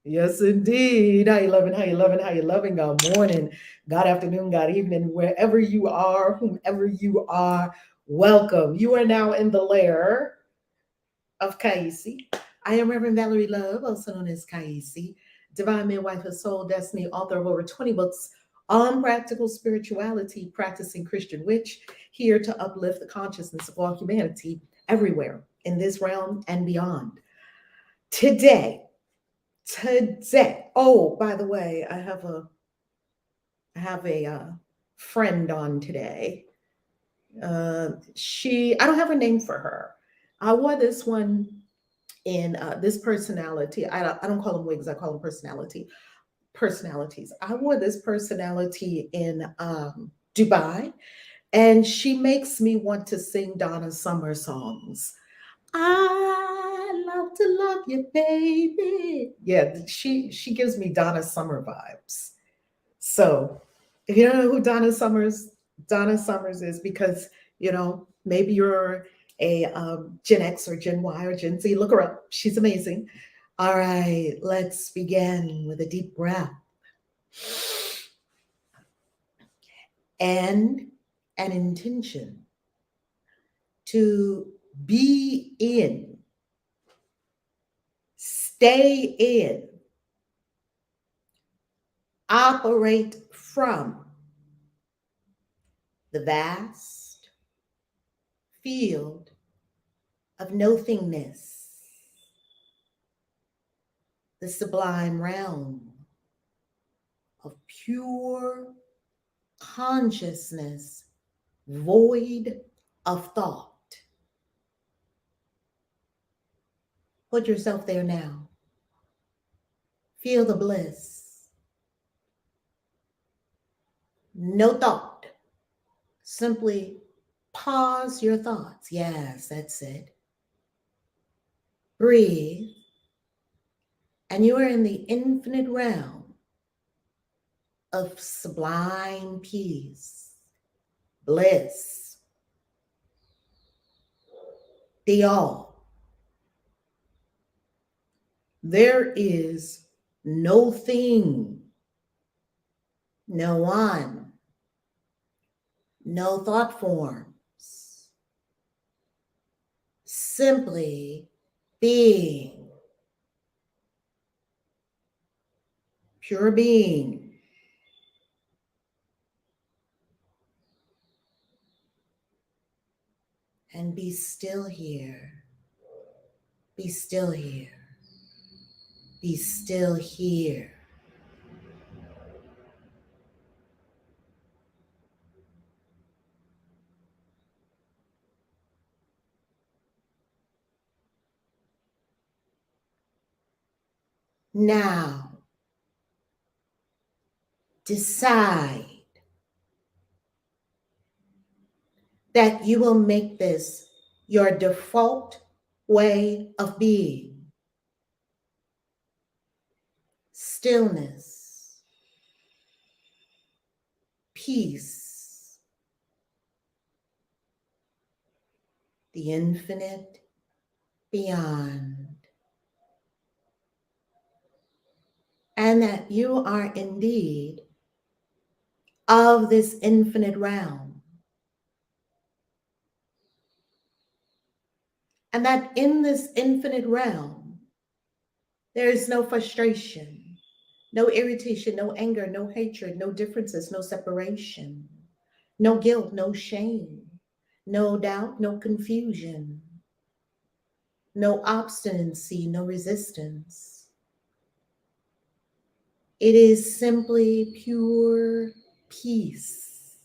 Yes, indeed. How you loving? How you loving? How you loving? Good morning, God afternoon, God evening, wherever you are, whomever you are, welcome. You are now in the lair of KAISI. I am Reverend Valerie Love, also known as KAISI, divine midwife of soul destiny, author of over 20 books on practical spirituality, practicing Christian witch, here to uplift the consciousness of all humanity everywhere in this realm and beyond. Today, oh, by the way, I have a friend on today. I don't have a name for her. I wore this one in this personality. I don't call them wigs. I call them personalities. I wore this personality in Dubai, and she makes me want to sing Donna Summer songs. I love to love you, baby. Yeah, she gives me Donna Summer vibes. So if you don't know who Donna Summers is, because maybe you're a Gen X or Gen Y or Gen Z, look her up. She's amazing. All right, let's begin with a deep breath and an intention to be in, stay in, operate from the vast field of nothingness, the sublime realm of pure consciousness, void of thought. Put yourself there now. Feel the bliss. No thought. Simply pause your thoughts. Yes, that's it. Breathe. And you are in the infinite realm of sublime peace, bliss, the all. There is no thing, no one, no thought forms, simply being, pure being. And be still here, be still here, be still here. Now, decide that you will make this your default way of being. Stillness, peace, the infinite beyond. And that you are indeed of this infinite realm. And that in this infinite realm, there is no frustration, no irritation, no anger, no hatred, no differences, no separation, no guilt, no shame, no doubt, no confusion, no obstinacy, no resistance. It is simply pure peace,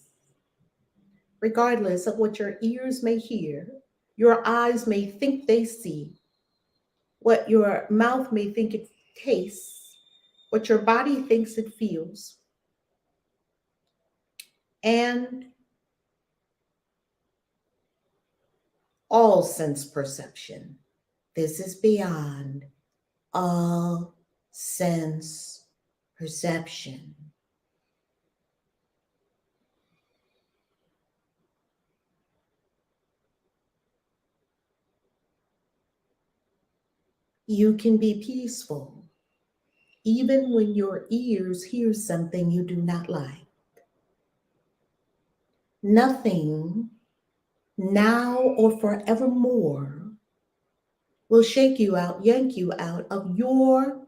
regardless of what your ears may hear, your eyes may think they see, what your mouth may think it tastes, what your body thinks it feels, and all sense perception. This is beyond all sense perception. You can be peaceful even when your ears hear something you do not like. Nothing now or forevermore will shake you out, yank you out of your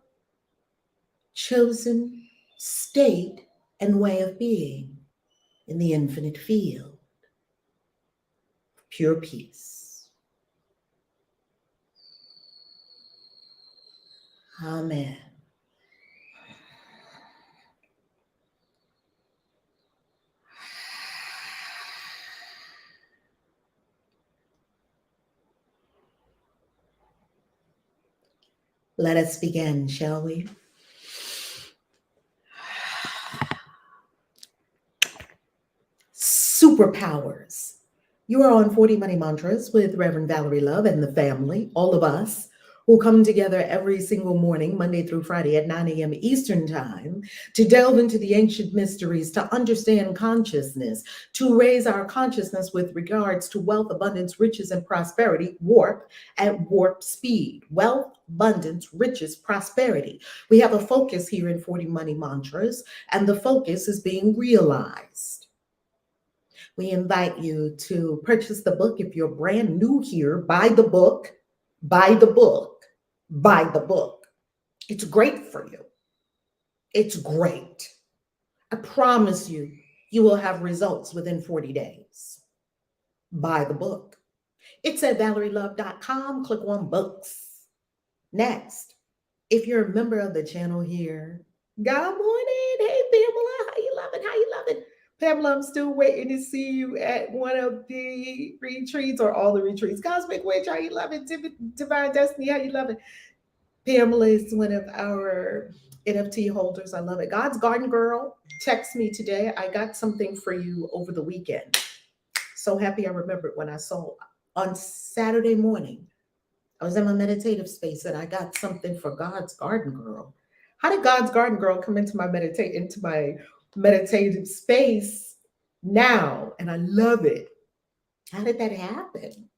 chosen state and way of being in the infinite field. Pure peace. Amen. Let us begin, shall we? Superpowers. You are on 40 Money Mantras with Reverend Valerie Love and the family, all of us who come together every single morning, Monday through Friday at 9 a.m. Eastern Time, to delve into the ancient mysteries, to understand consciousness, to raise our consciousness with regards to wealth, abundance, riches, and prosperity, warp at warp speed. Wealth, abundance, riches, prosperity. We have a focus here in 40 Money Mantras, and the focus is being realized. We invite you to purchase the book. If you're brand new here, buy the book, buy the book, buy the book. It's great for you. It's great. I promise you, you will have results within 40 days. Buy the book. It's at valerielove.com. Click on books. Next, if you're a member of the channel here, good morning. Hey, Pamela, how you loving? How you loving? Pamela, I'm still waiting to see you at one of the retreats or all the retreats. Cosmic Witch, how you loving? Divine Destiny, how you loving? Pamela is one of our NFT holders. I love it. God's Garden Girl, text me today. I got something for you over the weekend. So happy I remembered when I saw on Saturday morning. I was in my meditative space and I got something for God's Garden Girl. How did God's Garden Girl come into my meditative space now? And I love it. How did that happen?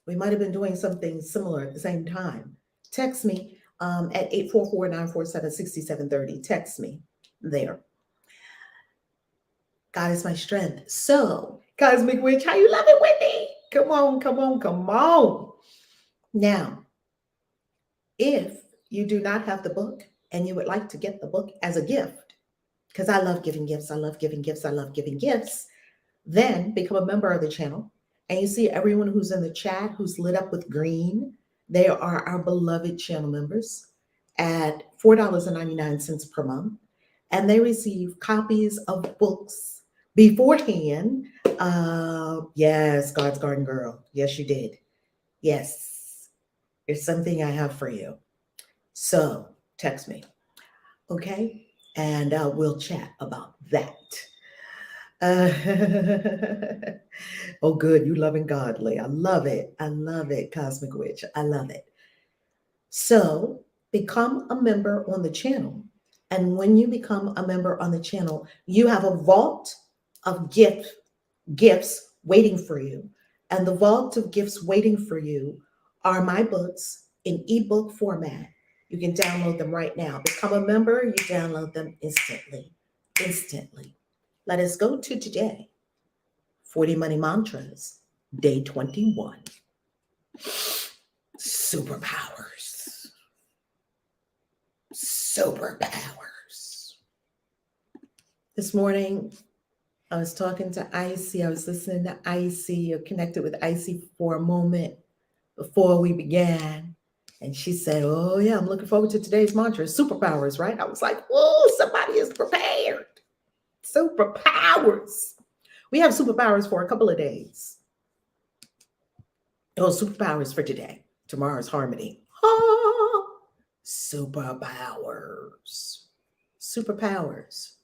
We might have been doing something similar at the same time. Text me at 844-947-6730. Text me there. God is my strength. So, Cosmic Witch, how you love it, Whitney? Come on, come on, come on. Now, if you do not have the book and you would like to get the book as a gift, because I love giving gifts, I love giving gifts, I love giving gifts, then become a member of the channel. And you see everyone who's in the chat who's lit up with green, they are our beloved channel members at $4.99 per month. And they receive copies of books beforehand. Yes, God's Garden Girl. Yes, you did. Yes, there's something I have for you. So text me, okay? And we'll chat about that. Oh, good. You loving godly. I love it. I love it, Cosmic Witch. I love it. So become a member on the channel. And when you become a member on the channel, you have a vault of gifts waiting for you. And the vault of gifts waiting for you are my books in ebook format. You can download them right now. Become a member, you download them instantly. Instantly. Let us go to today. 40 Money Mantras, day 21. Superpowers. Superpowers. This morning, I was talking to KAISI. I was listening to KAISI, or connected with KAISI for a moment before we began. And she said, oh, yeah, I'm looking forward to today's mantra. Superpowers, right? I was like, oh, somebody is prepared. Superpowers. We have superpowers for a couple of days. Oh, superpowers for today. Tomorrow's harmony. Ah, superpowers. Superpowers.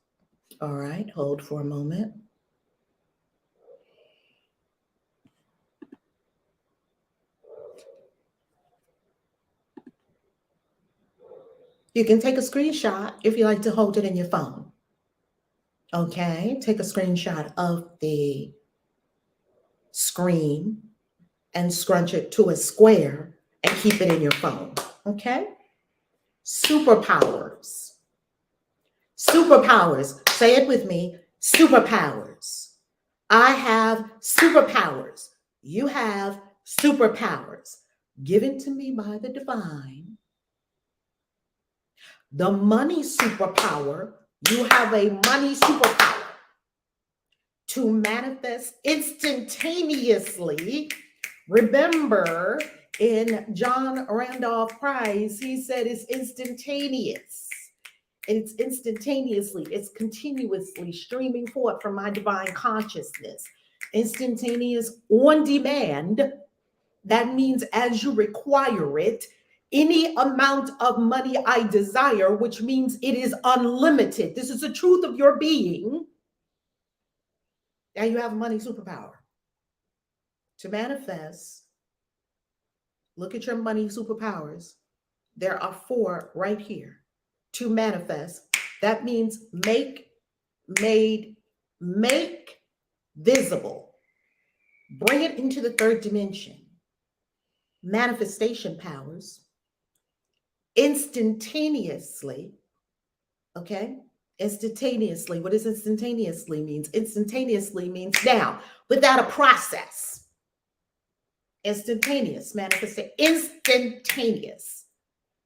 All right, hold for a moment. You can take a screenshot if you like to hold it in your phone. Okay, take a screenshot of the screen and scrunch it to a square and keep it in your phone. Okay, Superpowers. Superpowers. Say it with me. Superpowers. I have superpowers. You have superpowers given to me by the divine. The money superpower. You have a money superpower to manifest instantaneously. Remember, in John Randolph Price, he said it's instantaneous. It's instantaneously, it's continuously streaming forth from my divine consciousness. Instantaneous, on demand. That means as you require it, any amount of money I desire, which means it is unlimited. This is the truth of your being. Now you have a money superpower to manifest. Look at your money superpowers. There are 4 right here. To manifest. That means make, made, make visible. Bring it into the 3rd dimension. Manifestation powers. Instantaneously. Okay? Instantaneously. What does instantaneously means? Instantaneously means now, without a process. Instantaneous manifestation. Instantaneous.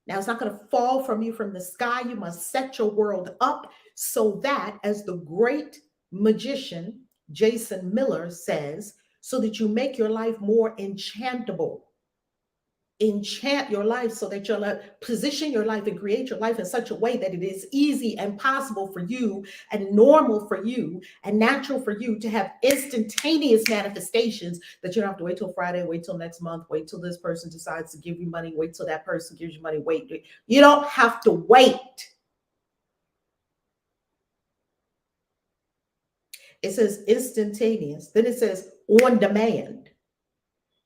Now, it's not going to fall from you from the sky. You must set your world up so that, as the great magician Jason Miller says, so that you make your life more enchantable. Enchant your life so that you'll position your life and create your life in such a way that it is easy and possible for you and normal for you and natural for you to have instantaneous manifestations, that you don't have to wait till Friday, wait till next month, wait till this person decides to give you money, wait till that person gives you money, wait. You don't have to wait. It says instantaneous. Then it says on demand.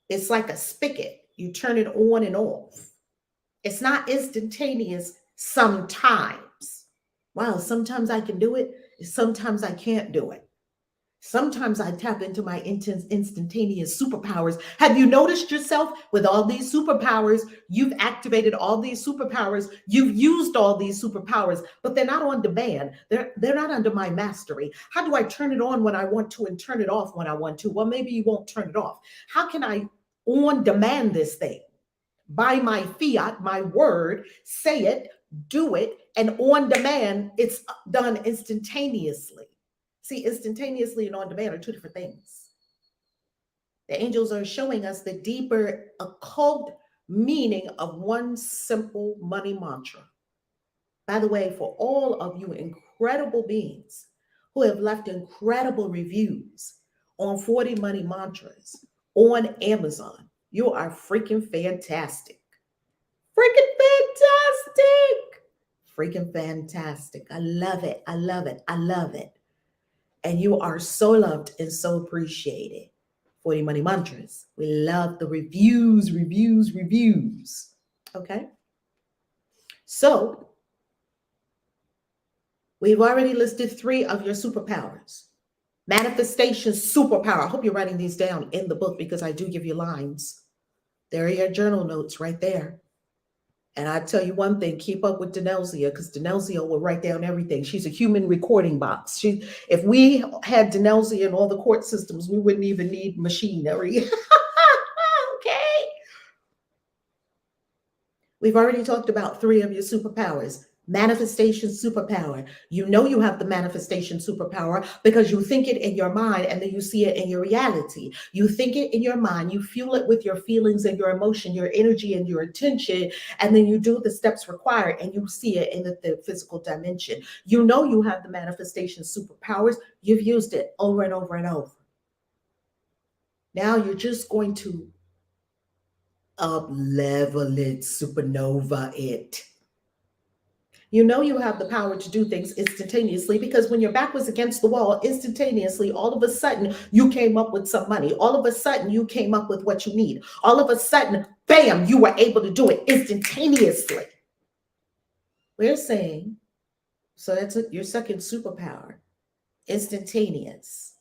It's like a spigot. You turn it on and off. It's not instantaneous sometimes. Wow, sometimes I can do it. Sometimes I can't do it. Sometimes I tap into my instantaneous superpowers. Have you noticed yourself with all these superpowers? You've activated all these superpowers. You've used all these superpowers, but they're not on demand. They're not under my mastery. How do I turn it on when I want to and turn it off when I want to? Well, maybe you won't turn it off. How can I on demand this thing? By my fiat, my word, say it, do it, and on demand, it's done instantaneously. See, instantaneously and on demand are 2 different things. The angels are showing us the deeper occult meaning of one simple money mantra. By the way, for all of you incredible beings who have left incredible reviews on 40 money mantras on Amazon, you are freaking fantastic. Freaking fantastic. Freaking fantastic. I love it. I love it. I love it. And you are so loved and so appreciated. 40 Money Mantras. We love the reviews. Okay? So, we've already listed 3 of your superpowers. Manifestation superpower. I hope you're writing these down in the book because I do give you lines. There are your journal notes right there. And I tell you one thing, keep up with Denelzia, because Denelzia will write down everything. She's a human recording box. If we had Denelzia in all the court systems, we wouldn't even need machinery. Okay. We've already talked about 3 of your superpowers. Manifestation superpower. You know you have the manifestation superpower because you think it in your mind and then you see it in your reality. You think it in your mind, you fuel it with your feelings and your emotion, your energy and your attention, and then you do the steps required and you see it in the physical dimension. You know you have the manifestation superpowers. You've used it over and over and over. Now you're just going to up-level it, supernova it. You know you have the power to do things instantaneously because when your back was against the wall, instantaneously, all of a sudden, you came up with some money. All of a sudden, you came up with what you need. All of a sudden, bam, you were able to do it instantaneously. We're saying, so that's your second superpower, instantaneous.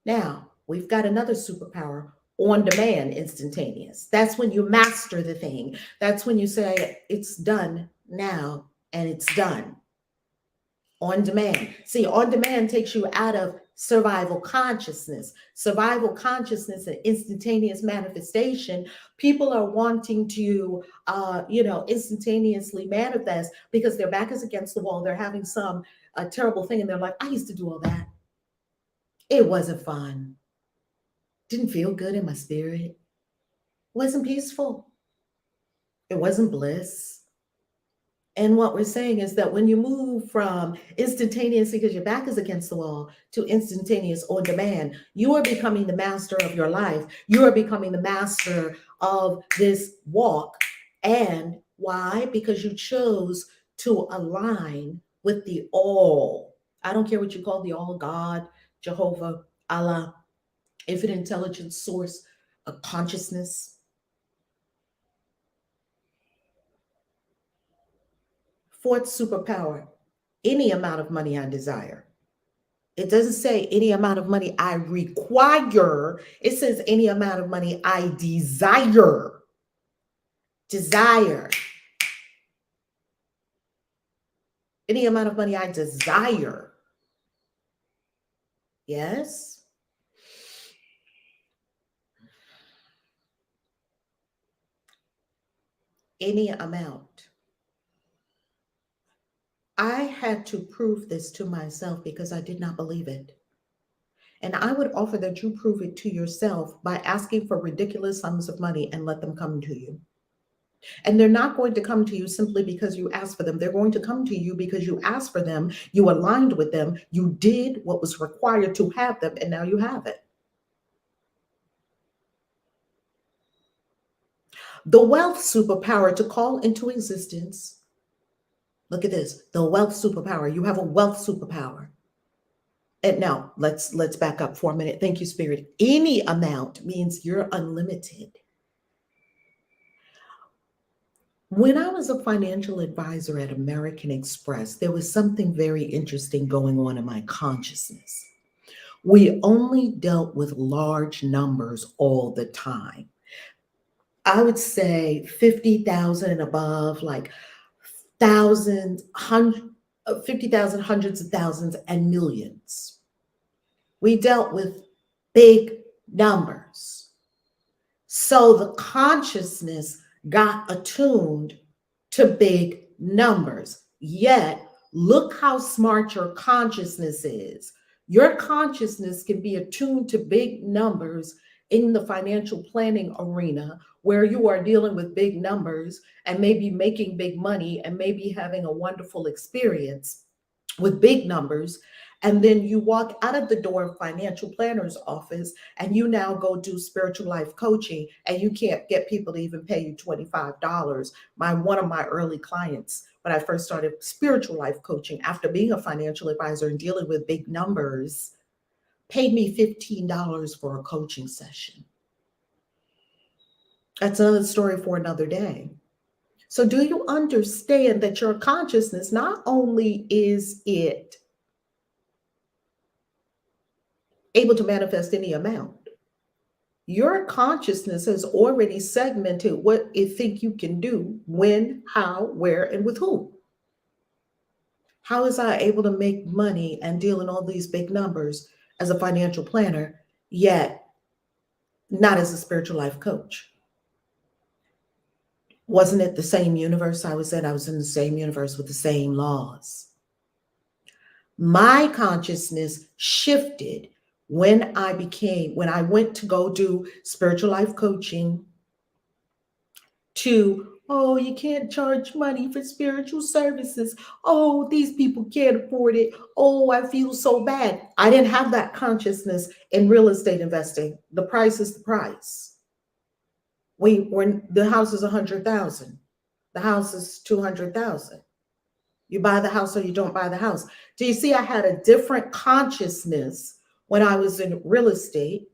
Now, we've got another superpower, On demand, instantaneous. That's when you master the thing. That's when you say, it's done now and it's done. On demand. See, on demand takes you out of survival consciousness. Survival consciousness and instantaneous manifestation. People are wanting to, instantaneously manifest because their back is against the wall. They're having some terrible thing, and they're like, I used to do all that. It wasn't fun. Didn't feel good in my spirit. It wasn't peaceful. It wasn't bliss. And what we're saying is that when you move from instantaneous because your back is against the wall to instantaneous on demand, you are becoming the master of your life. You are becoming the master of this walk. And why? Because you chose to align with the all. I don't care what you call the all, God, Jehovah, Allah, infinite intelligence, source of consciousness. Fourth superpower, any amount of money I desire. It doesn't say any amount of money I require. It says any amount of money I desire. Desire. Any amount of money I desire. Yes. Any amount. I had to prove this to myself because I did not believe it. And I would offer that you prove it to yourself by asking for ridiculous sums of money and let them come to you. And they're not going to come to you simply because you asked for them. They're going to come to you because you asked for them, you aligned with them, you did what was required to have them, and now you have it. The wealth superpower to call into existence. Look at this, the wealth superpower. You have a wealth superpower. And now let's back up for a minute. Thank you, Spirit. Any amount means you're unlimited. When I was a financial advisor at American Express, there was something very interesting going on in my consciousness. We only dealt with large numbers all the time. I would say 50,000 and above, like thousands, 50,000, hundreds of thousands, and millions. We dealt with big numbers. So the consciousness got attuned to big numbers. Yet, look how smart your consciousness is. Your consciousness can be attuned to big numbers in the financial planning arena where you are dealing with big numbers and maybe making big money and maybe having a wonderful experience with big numbers. And then you walk out of the door of financial planner's office and you now go do spiritual life coaching and you can't get people to even pay you $25. One of my early clients, when I first started spiritual life coaching after being a financial advisor and dealing with big numbers, paid me $15 for a coaching session. That's another story for another day. So do you understand that your consciousness, not only is it able to manifest any amount, your consciousness has already segmented what it think you can do, when, how, where, and with whom. How is I able to make money and deal in all these big numbers as a financial planner, yet not as a spiritual life coach? Wasn't it the same universe I was in? I was in the same universe with the same laws. My consciousness shifted when I went to go do spiritual life coaching to, oh, you can't charge money for spiritual services. Oh, these people can't afford it. Oh, I feel so bad. I didn't have that consciousness in real estate investing. The price is the price. When the house is 100,000, the house is 200,000. You buy the house or you don't buy the house. Do you see? I had a different consciousness when I was in real estate,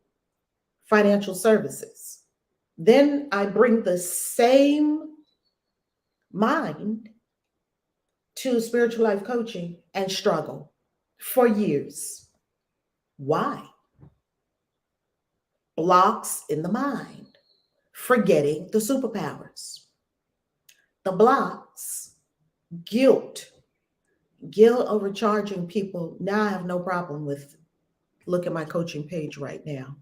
financial services. Then I bring the same mind to spiritual life coaching and struggle for years. Why? blocks in the mind, forgetting the superpowers. The blocks, guilt, overcharging people. Now I have no problem with, look at my coaching page right now.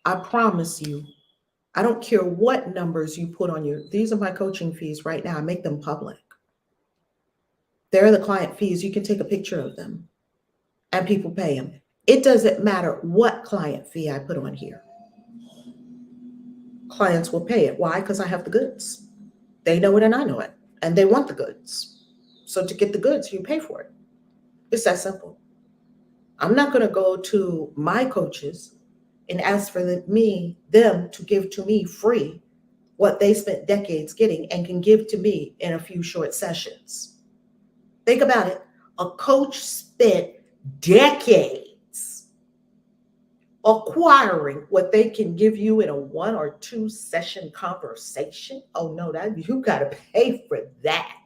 I promise you, I don't care what numbers you put on your, these are my coaching fees right now. I make them public. They're the client fees. You can take a picture of them and people pay them. It doesn't matter what client fee I put on here. Clients will pay it. Why? Because I have the goods. They know it and I know it. And they want the goods. So to get the goods, you pay for it. It's that simple. I'm not going to go to my coaches and ask for them to give to me free what they spent decades getting and can give to me in a few short sessions. Think about it. A coach spent decades acquiring what they can give you in a 1 or 2 session conversation. Oh no, that you got to pay for that.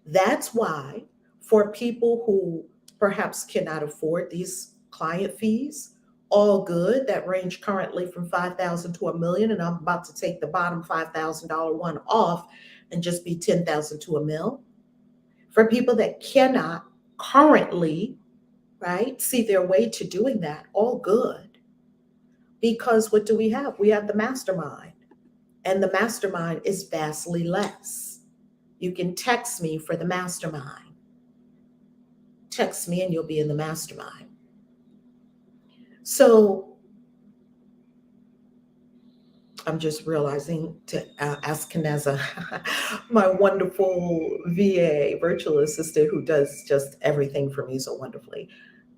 That's why for people who perhaps cannot afford these client fees, all good, that range currently from $5,000 to $1 million, and I'm about to take the bottom $5,000 one off and just be $10,000 to $1 million. For people that cannot currently, right, see their way to doing that, all good. Because what do we have? We have the mastermind, and the mastermind is vastly less. You can text me for the mastermind. Text me and you'll be in the mastermind. So I'm just realizing to ask Kaneza, my wonderful VA, virtual assistant who does just everything for me so wonderfully.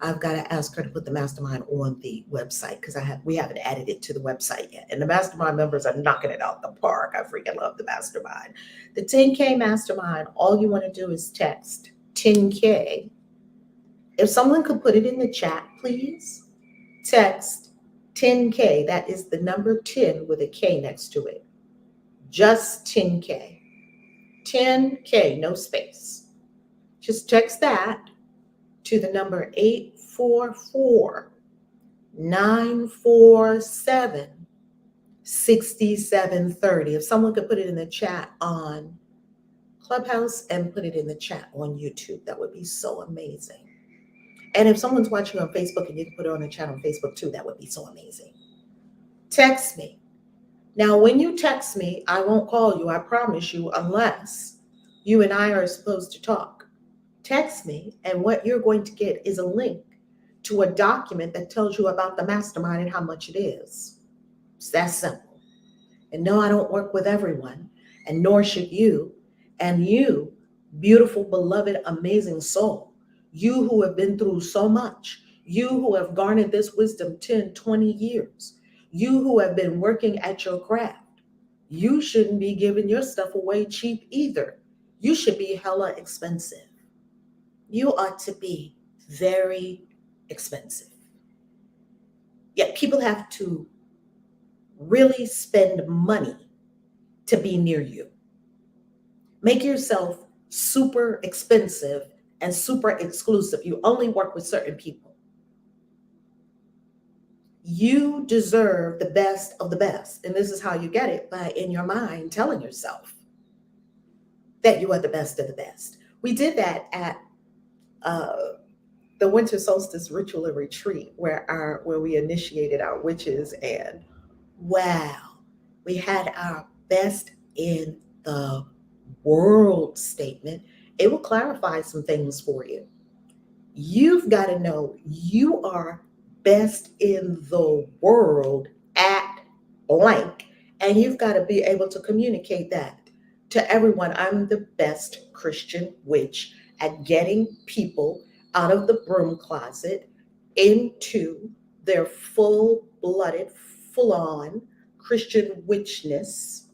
I've got to ask her to put the mastermind on the website because we haven't added it to the website yet. And the mastermind members are knocking it out the park. I freaking love the mastermind. The 10K mastermind, all you want to do is text 10K. If someone could put it in the chat, please. Text 10K. That is the number 10 with a K next to it. Just 10K. 10K, no space. Just text that to the number 844-947-6730. If someone could put it in the chat on Clubhouse and put it in the chat on YouTube, that would be so amazing. And if someone's watching on Facebook and you can put it on the chat on Facebook too, that would be so amazing. Text me. Now, when you text me, I won't call you, I promise you, unless you and I are supposed to talk. Text me, and what you're going to get is a link to a document that tells you about the mastermind and how much it is. It's that simple. And no, I don't work with everyone, and nor should you. And you, beautiful, beloved, amazing soul, you who have been through so much, you who have garnered this wisdom 10, 20 years, you who have been working at your craft, you shouldn't be giving your stuff away cheap either. You should be hella expensive. You ought to be very expensive. Yet people have to really spend money to be near you. Make yourself super expensive and super exclusive. You only work with certain people. You deserve the best of the best. And this is how you get it, by in your mind telling yourself that you are the best of the best. We did that at the winter solstice ritual and retreat where we initiated our witches, and wow, we had our best in the world statement. It will clarify some things for you. You've got to know you are best in the world at blank, and you've got to be able to communicate that to everyone. I'm the best Christian witch at getting people out of the broom closet into their full-blooded, full-on Christian witchness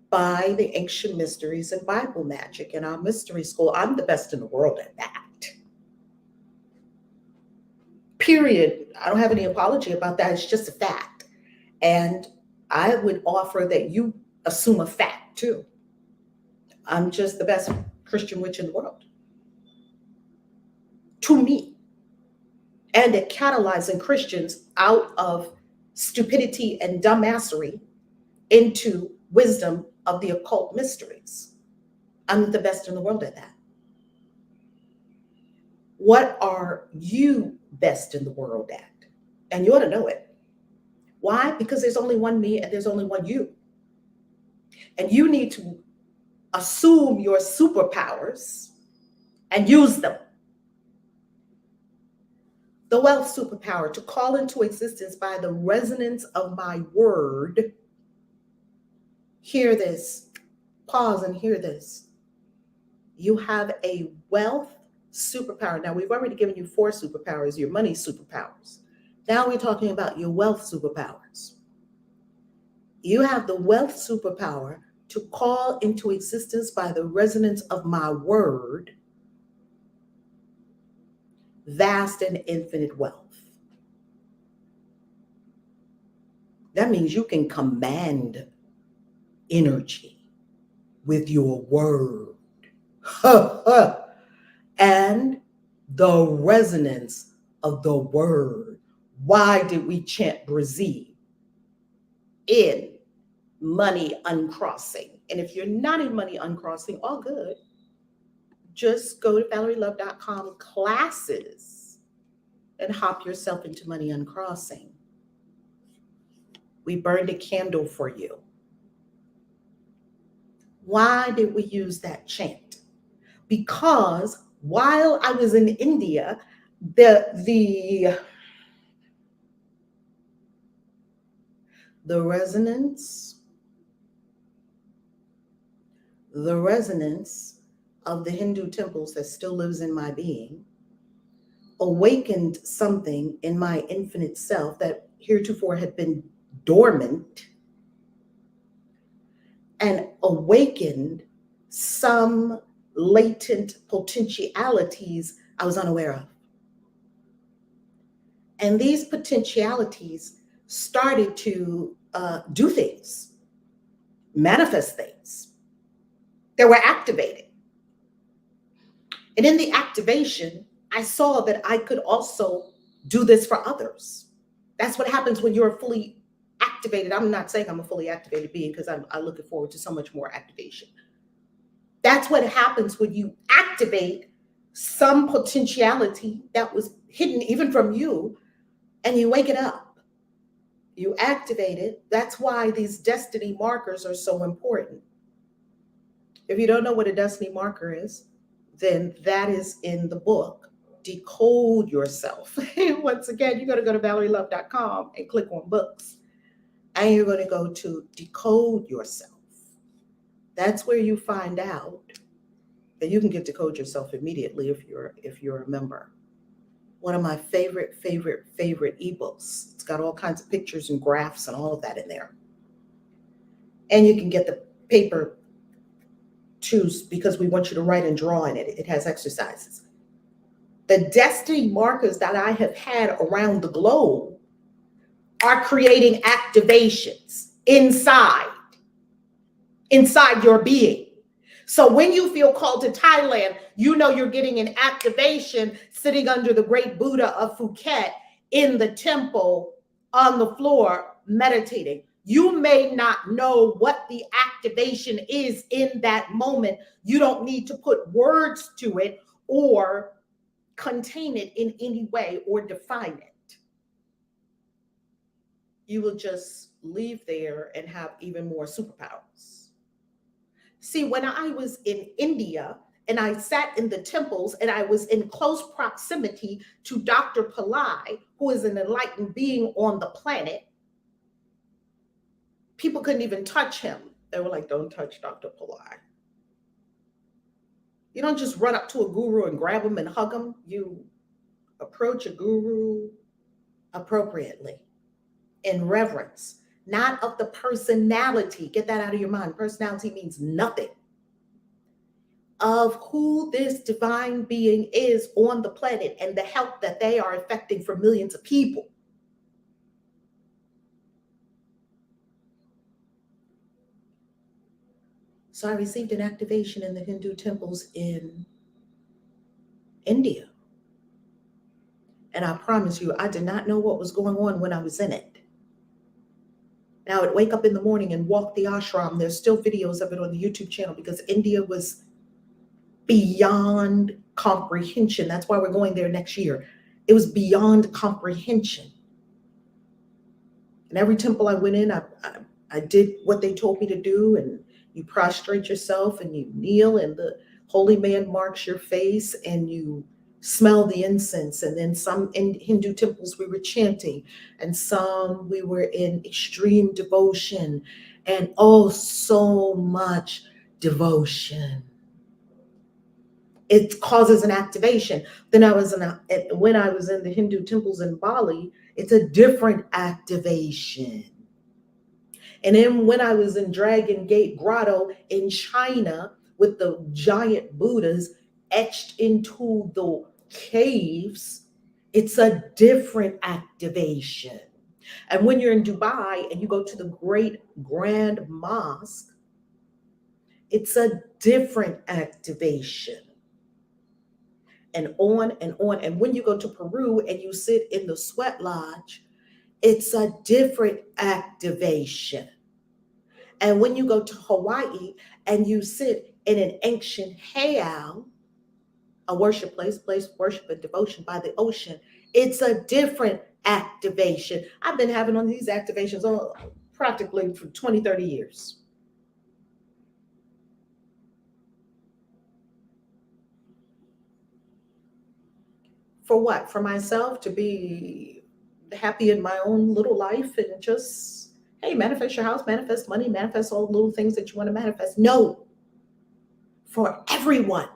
by the ancient mysteries and Bible magic in our mystery school. I'm the best in the world at that. Period. I don't have any apology about that. It's just a fact. And I would offer that you assume a fact too. I'm just the best Christian witch in the world. To me. and it catalyzing Christians out of stupidity and dumbassery into wisdom of the occult mysteries. I'm the best in the world at that. What are you best in the world at? And you ought to know it. Why? Because there's only one me and there's only one you. And you need to assume your superpowers and use them. The wealth superpower, to call into existence by the resonance of my word. Hear this. Pause and hear this. You have a wealth superpower. Now, we've already given you 4 superpowers, your money superpowers. Now we're talking about your wealth superpowers. You have the wealth superpower to call into existence by the resonance of my word, vast and infinite wealth. That means you can command energy with your word. And the resonance of the word. Why did we chant Brazil in money uncrossing? And if you're not in money uncrossing, all good. Just go to ValerieLove.com classes and hop yourself into money uncrossing. We burned a candle for you. Why did we use that chant? Because while I was in India, the resonance of the Hindu temples that still lives in my being awakened something in my infinite self that heretofore had been dormant, and awakened some latent potentialities I was unaware of. And these potentialities started to do things, manifest things that were activated. And in the activation, I saw that I could also do this for others. That's what happens when you're fully activated. I'm not saying I'm a fully activated being, because I'm looking forward to so much more activation. That's what happens when you activate some potentiality that was hidden even from you, and you wake it up. You activate it. That's why these destiny markers are so important. If you don't know what a destiny marker is, then that is in the book, Decode Yourself. Once again, you're going to go to ValerieLove.com and click on books. And you're going to go to Decode Yourself. That's where you find out that you can get Decode Yourself immediately if you're a member. One of my favorite ebooks. It's got all kinds of pictures and graphs and all of that in there. And you can get the paper too, because we want you to write and draw in it. It has exercises. The destiny markers that I have had around the globe are creating activations inside your being. So when you feel called to Thailand, you know you're getting an activation sitting under the great Buddha of Phuket in the temple on the floor meditating. You may not know what the activation is in that moment. You don't need to put words to it or contain it in any way or define it. You will just leave there and have even more superpowers. See, when I was in India and I sat in the temples and I was in close proximity to Dr. Pillai, who is an enlightened being on the planet, people couldn't even touch him. They were like, don't touch Dr. Pillai. You don't just run up to a guru and grab him and hug him. You approach a guru appropriately, in reverence, not of the personality. Get that out of your mind. Personality means nothing. Of who this divine being is on the planet and the help that they are effecting for millions of people. So I received an activation in the Hindu temples in India. And I promise you, I did not know what was going on when I was in it. And I would wake up in the morning and walk the ashram. There's still videos of it on the YouTube channel because India was beyond comprehension. That's why we're going there next year. It was beyond comprehension. And every temple I went in, I did what they told me to do. And you prostrate yourself and you kneel, and the holy man marks your face, and you smell the incense. And then some in Hindu temples we were chanting, and some we were in extreme devotion, and oh, so much devotion. It causes an activation. Then when I was in the Hindu temples in Bali, it's a different activation. And then when I was in Dragon Gate Grotto in China with the giant Buddhas etched into the caves, it's a different activation. And when you're in Dubai and you go to the Great Grand Mosque, it's a different activation. And on and on. And when you go to Peru and you sit in the sweat lodge, it's a different activation. And when you go to Hawaii and you sit in an ancient heiau, a worship place of worship and devotion by the ocean, it's a different activation. I've been having on these activations practically for 20, 30 years. For what? For myself to be happy in my own little life and just, hey, manifest your house, manifest money, manifest all the little things that you want to manifest. No, for everyone.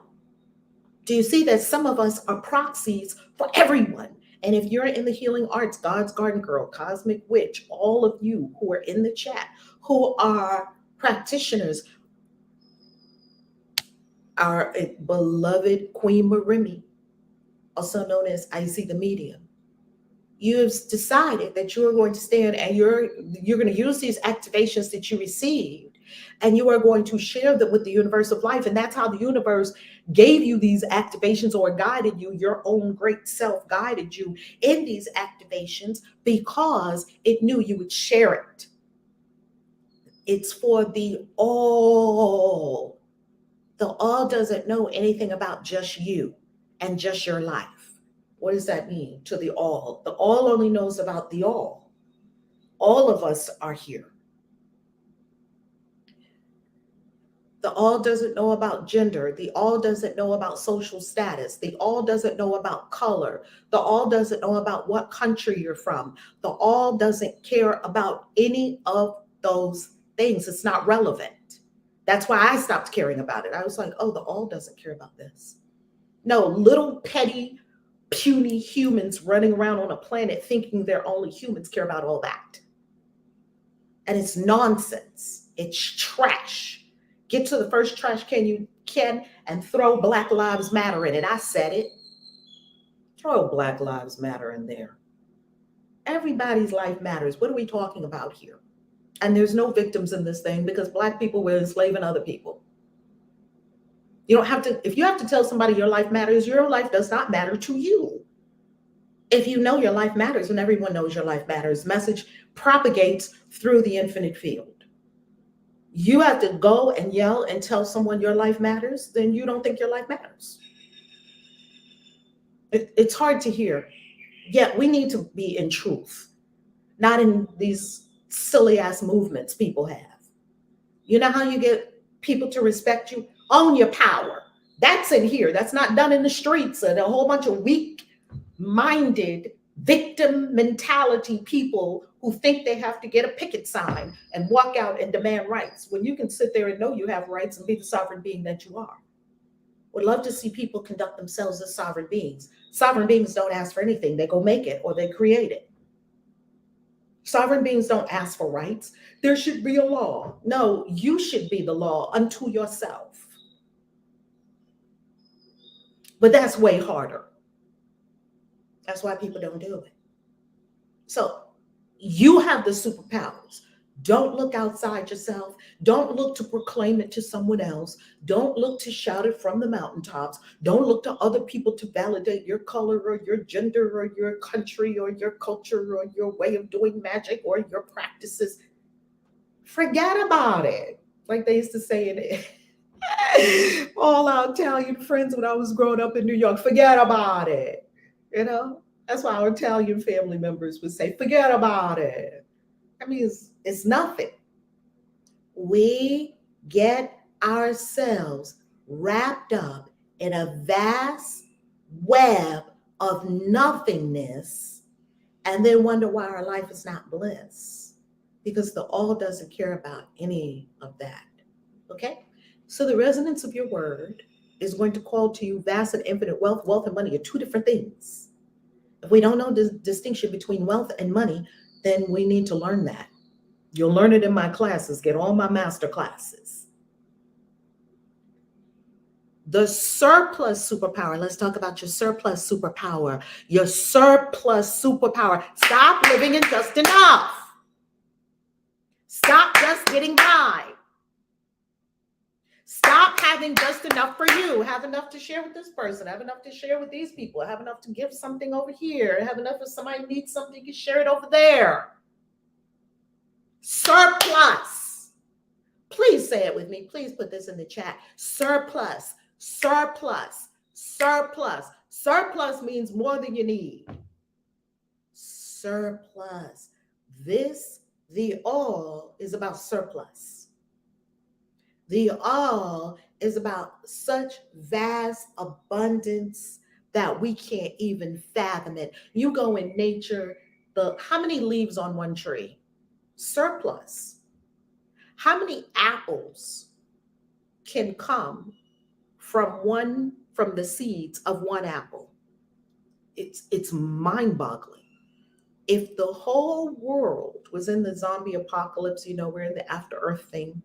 Do you see that some of us are proxies for everyone? And if you're in the healing arts, God's Garden Girl, Cosmic Witch, all of you who are in the chat, who are practitioners, our beloved Queen Marimi, also known as KAISI the medium, you've decided that you're going to stand and you're going to use these activations that you received, and you are going to share them with the universe of life. And that's how the universe gave you these activations, or guided you. Your own great self guided you in these activations because it knew you would share it. It's for the all. The all doesn't know anything about just you and just your life. What does that mean to the all? The all only knows about the all. All of us are here. The all doesn't know about gender. The all doesn't know about social status. The all doesn't know about color. The all doesn't know about what country you're from. The all doesn't care about any of those things. It's not relevant. That's why I stopped caring about it. I was like, oh, the all doesn't care about this. No, little petty, puny humans running around on a planet thinking they're only humans care about all that. And it's nonsense. It's trash. Get to the first trash can you can and throw Black Lives Matter in it. I said it. Throw Black Lives Matter in there. Everybody's life matters. What are we talking about here? And there's no victims in this thing because Black people were enslaving other people. You don't have to, if you have to tell somebody your life matters, your life does not matter to you. If you know your life matters, and everyone knows your life matters, message propagates through the infinite field. You have to go and yell and tell someone your life matters, then you don't think your life matters. It's hard to hear. Yet we need to be in truth, not in these silly ass movements people have. You know how you get people to respect you? Own your power. That's in here. That's not done in the streets. And a whole bunch of weak-minded, victim mentality people who think they have to get a picket sign and walk out and demand rights when you can sit there and know you have rights and be the sovereign being that you are. Would love to see people conduct themselves as sovereign beings. Sovereign beings don't ask for anything. They go make it or they create it. Sovereign beings don't ask for rights. There should be a law. No, you should be the law unto yourself. But that's way harder. That's why people don't do it. So you have the superpowers. Don't look outside yourself. Don't look to proclaim it to someone else. Don't look to shout it from the mountaintops. Don't look to other people to validate your color or your gender or your country or your culture or your way of doing magic or your practices. Forget about it. Like they used to say in it. All our Italian friends when I was growing up in New York, forget about it. You know, that's why our Italian family members would say, forget about it. I mean, it's nothing. We get ourselves wrapped up in a vast web of nothingness and then wonder why our life is not bliss because the all doesn't care about any of that. Okay? So the resonance of your word is going to call to you vast and infinite wealth. Wealth and money are two different things. If we don't know the distinction between wealth and money, then we need to learn that. You'll learn it in my classes. Get all my master classes. The surplus superpower. Let's talk about your surplus superpower. Your surplus superpower. Stop living in just enough. Stop just getting by. Stop having just enough for you. Have enough to share with this person. Have enough to share with these people. Have enough to give something over here. Have enough if somebody needs something, you can share it over there. Surplus. Please say it with me. Please put this in the chat. Surplus, surplus, surplus. Surplus means more than you need. Surplus. This, the all, is about surplus. The all is about such vast abundance that we can't even fathom it. You go in nature, how many leaves on one tree? Surplus. How many apples can come from the seeds of one apple? It's mind-boggling. If the whole world was in the zombie apocalypse, we're in the after earth thing,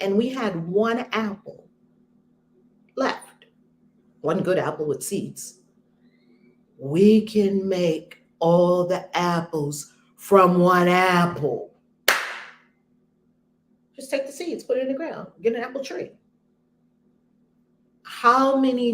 and we had one apple left, one good apple with seeds, we can make all the apples from one apple. Just take the seeds, put it in the ground, get an apple tree. How many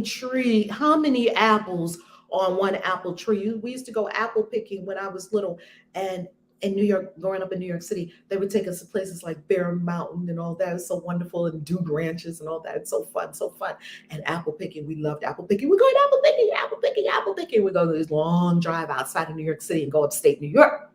apples on one apple tree? We used to go apple picking when I was little, and in New York, growing up in New York City, they would take us to places like Bear Mountain and all that. It's so wonderful, and Dude Ranches and all that. It's so fun, so fun. And apple picking, we loved apple picking. We're going apple picking, apple picking, apple picking. We go to this long drive outside of New York City and go upstate New York,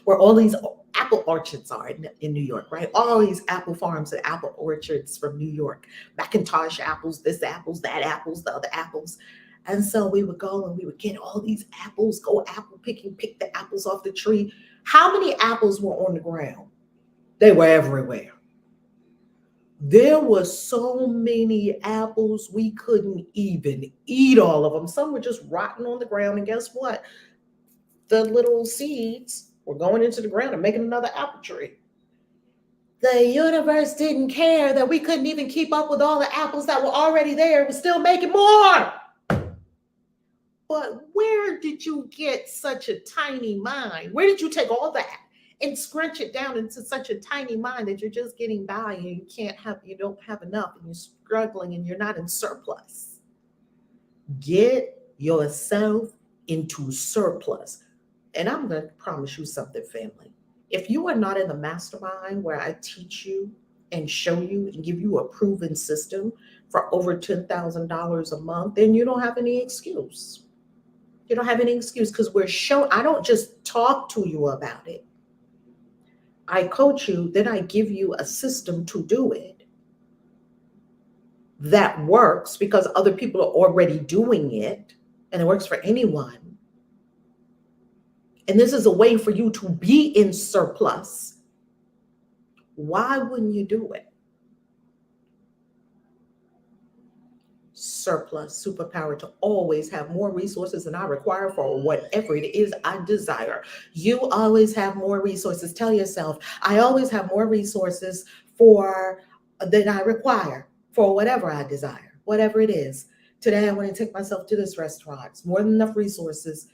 where all these apple orchards are in New York, right? All these apple farms and apple orchards from New York. McIntosh apples, this apples, that apples, the other apples. And so we would go and we would get all these apples, go apple picking, pick the apples off the tree. How many apples were on the ground? They were everywhere. There were so many apples, we couldn't even eat all of them. Some were just rotting on the ground. And guess what? The little seeds were going into the ground and making another apple tree. The universe didn't care that we couldn't even keep up with all the apples that were already there. It was still making more. But where did you get such a tiny mind? Where did you take all that and scrunch it down into such a tiny mind that you're just getting by and you don't have enough and you're struggling and you're not in surplus? Get yourself into surplus. And I'm going to promise you something, family. If you are not in the mastermind where I teach you and show you and give you a proven system for over $10,000 a month, then you don't have any excuse. You don't have any excuse because I don't just talk to you about it. I coach you, then I give you a system to do it that works because other people are already doing it and it works for anyone. And this is a way for you to be in surplus. Why wouldn't you do it? Surplus, superpower to always have more resources than I require for whatever it is I desire. You always have more resources. Tell yourself, I always have more resources than I require for whatever I desire, whatever it is. Today, I want to take myself to this restaurant. It's more than enough resources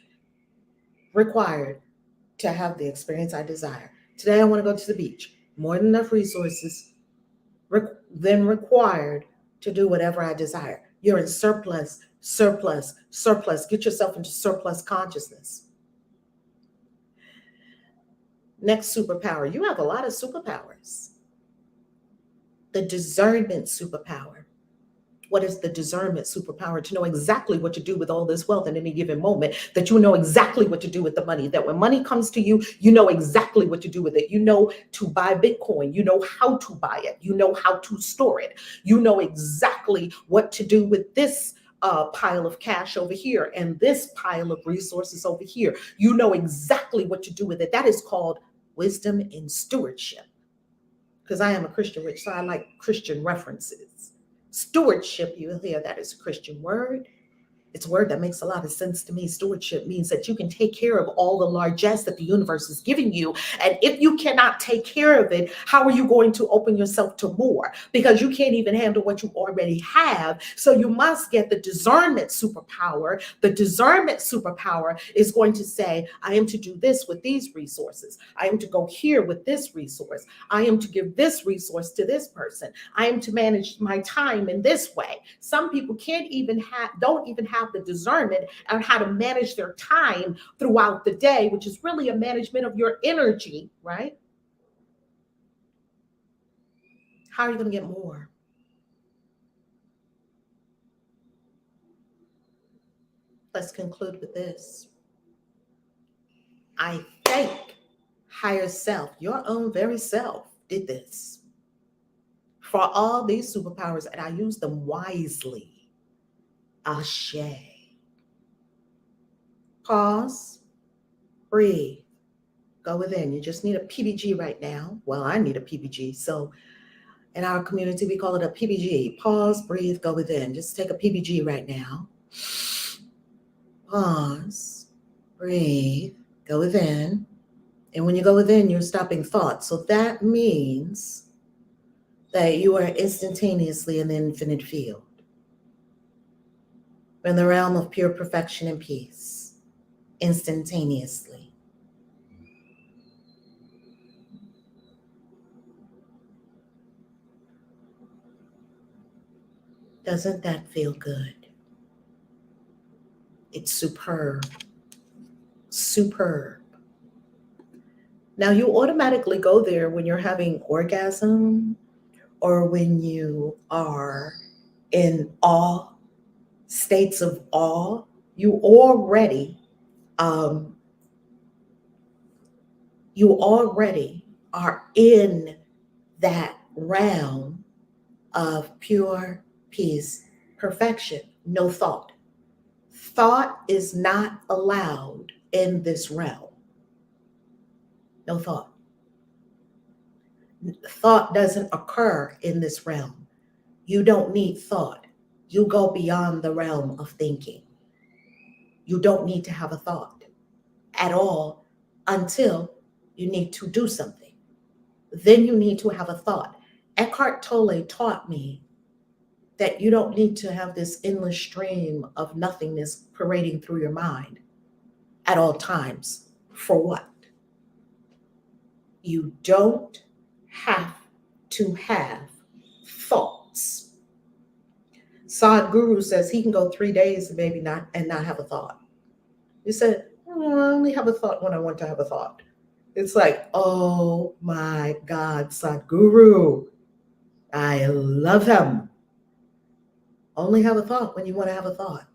required to have the experience I desire. Today I want to go to the beach. More than enough resources than required to do whatever I desire. You're in surplus, surplus, surplus. Get yourself into surplus consciousness. Next superpower. You have a lot of superpowers. The discernment superpower. What is the discernment superpower? To know exactly what to do with all this wealth in any given moment, that you know exactly what to do with the money, that when money comes to you, you know exactly what to do with it. You know to buy Bitcoin. You know how to buy it. You know how to store it. You know exactly what to do with this pile of cash over here and this pile of resources over here. You know exactly what to do with it. That is called wisdom and stewardship. Because I am a Christian witch, so I like Christian references. Stewardship, you'll hear that is a Christian word. It's a word that makes a lot of sense to me. Stewardship means that you can take care of all the largesse that the universe is giving you. And if you cannot take care of it, how are you going to open yourself to more? Because you can't even handle what you already have. So you must get the discernment superpower. The discernment superpower is going to say, I am to do this with these resources. I am to go here with this resource. I am to give this resource to this person. I am to manage my time in this way. Some people don't even have the discernment on how to manage their time throughout the day, which is really a management of your energy, right? How are you going to get more? Let's conclude with this. I think higher self, your own very self, did this for all these superpowers, and I use them wisely. Ashe. Pause, breathe, go within. You just need a PBG right now. Well, I need a PBG. So in our community, we call it a PBG. Pause, breathe, go within. Just take a PBG right now. Pause, breathe, go within. And when you go within, you're stopping thought. So that means that you are instantaneously in the infinite field, in the realm of pure perfection and peace, instantaneously. Doesn't that feel good? It's superb. Superb. Now, you automatically go there when you're having orgasm or when you are in awe, states of awe. Um, you already are in that realm of pure peace, perfection, no thought. Thought is not allowed in this realm. No thought. Thought doesn't occur in this realm. You don't need thought. You go beyond the realm of thinking. You don't need to have a thought at all until you need to do something. Then you need to have a thought. Eckhart Tolle taught me that you don't need to have this endless stream of nothingness parading through your mind at all times. For what? You don't have to have thoughts. Sadhguru says he can go 3 days and maybe not have a thought. He said, oh, I only have a thought when I want to have a thought. It's like, oh my God, Sadhguru, I love him. Only have a thought when you want to have a thought.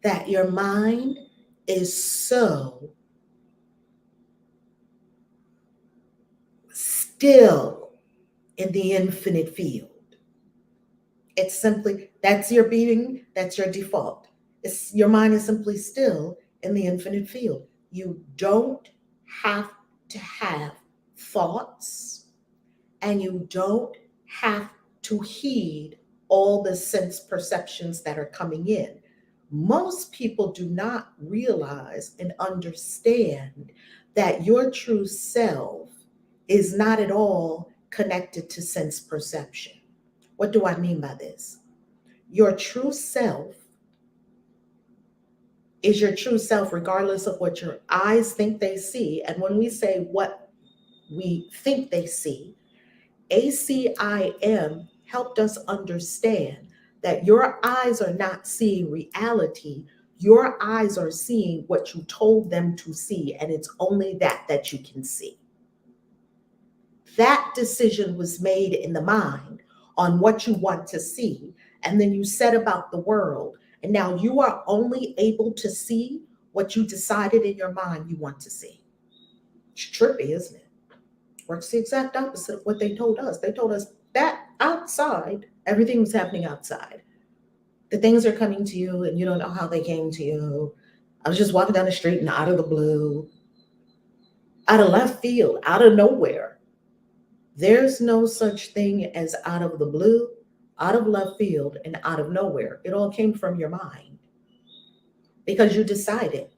That your mind is so still in the infinite field. It's simply, that's your being, that's your default. Your mind is simply still in the infinite field. You don't have to have thoughts, and you don't have to heed all the sense perceptions that are coming in. Most people do not realize and understand that your true self is not at all connected to sense perception. What do I mean by this? Your true self is your true self, regardless of what your eyes think they see. And when we say what we think they see. ACIM helped us understand that your eyes are not seeing reality. Your eyes are seeing what you told them to see, and it's only that you can see. That decision was made in the mind on what you want to see, and then you set about the world, and now you are only able to see what you decided in your mind you want to see. It's trippy, isn't it? Works the exact opposite of what they told us. They told us that outside, everything was happening outside. The things are coming to you and you don't know how they came to you. I was just walking down the street and out of the blue, out of left field, out of nowhere. There's no such thing as out of the blue, out of left field, and out of nowhere. It all came from your mind because you decided.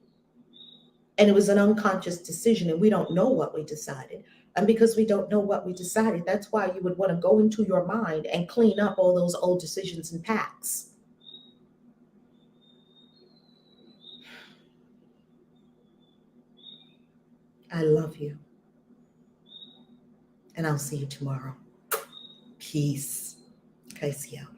And it was an unconscious decision, and we don't know what we decided. And because we don't know what we decided, that's why you would want to go into your mind and clean up all those old decisions and packs. I love you, and I'll see you tomorrow. Peace. KAISI out.